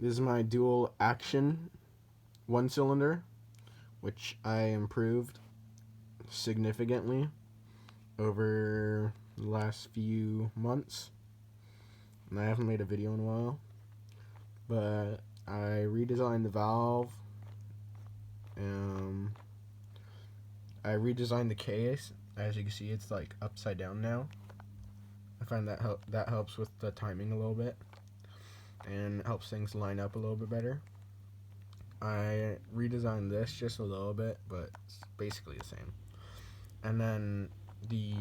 This is my dual action one cylinder, which I improved significantly over the last few months. And I haven't made a video in a while, but I redesigned the valve. I redesigned the case. As you can see, it's like upside down now. I find that helps with the timing a little bit, and helps things line up a little bit better. I redesigned this just a little bit, but it's basically the same. And then the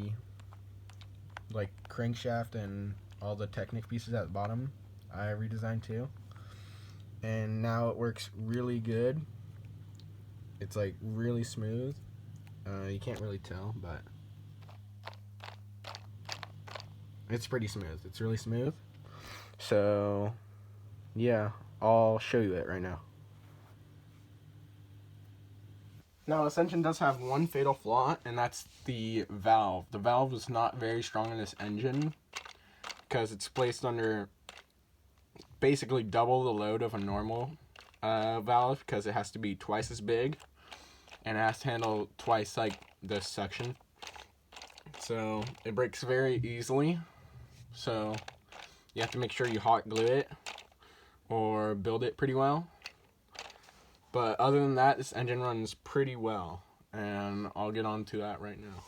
crankshaft and all the Technic pieces at the bottom, I redesigned too. And now it works really good. It's like really smooth. You can't really tell, but it's pretty smooth. It's really smooth. So yeah, I'll show you it right now. Now, this engine does have one fatal flaw, and that's the valve. The valve is not very strong in this engine because it's placed under basically double the load of a normal valve, because it has to be twice as big and it has to handle twice like this suction. So it breaks very easily. So you have to make sure you hot glue it or build it pretty well. But other than that, this engine runs pretty well, and I'll get on to that right now.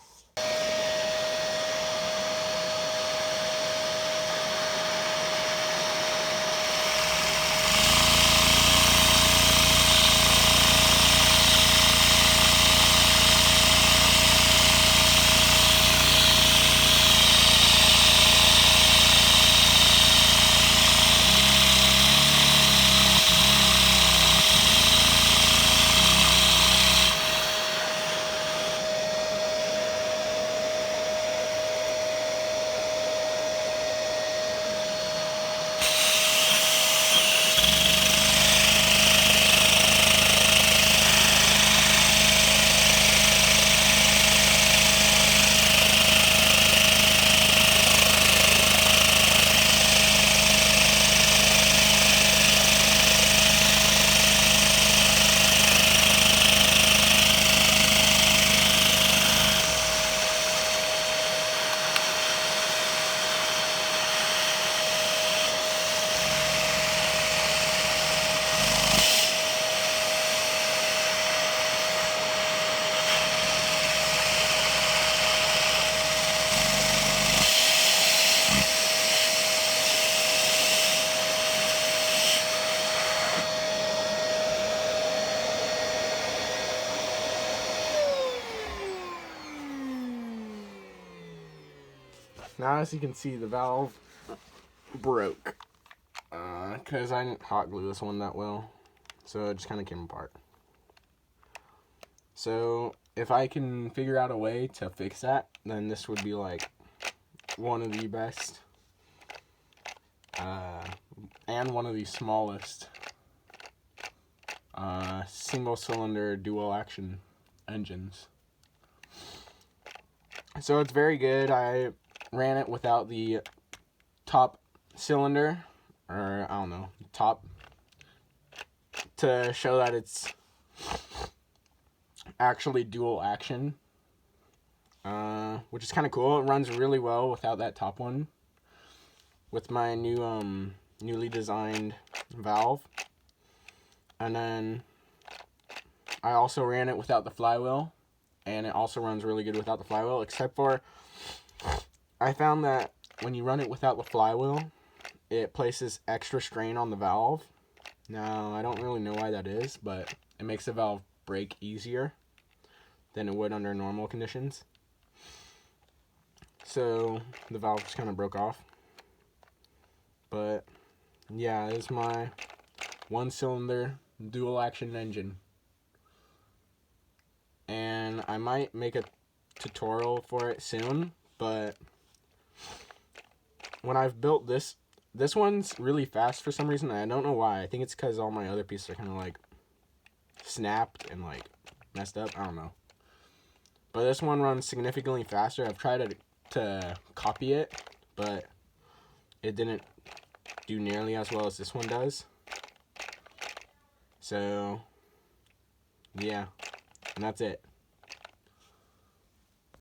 Now, as you can see, the valve broke because I didn't hot glue this one that well, so it just kind of came apart. So if I can figure out a way to fix that, then this would be like one of the best and one of the smallest single cylinder dual action engines. So it's very good. I ran it without the top cylinder, or I don't know, top, to show that it's actually dual action, which is kind of cool. It runs really well without that top one with my new newly designed valve. And then I also ran it without the flywheel, and it also runs really good without the flywheel, except for I found that when you run it without the flywheel, it places extra strain on the valve. Now, I don't really know why that is, but it makes the valve break easier than it would under normal conditions. So the valve just kind of broke off. But yeah, this is my one cylinder dual action engine. And I might make a tutorial for it soon, but when I've built this one's really fast for some reason. I don't know why. I think it's because all my other pieces are kind of like snapped and like messed up. I don't know. But this one runs significantly faster. I've tried to copy it, but it didn't do nearly as well as this one does. So, yeah, and that's it.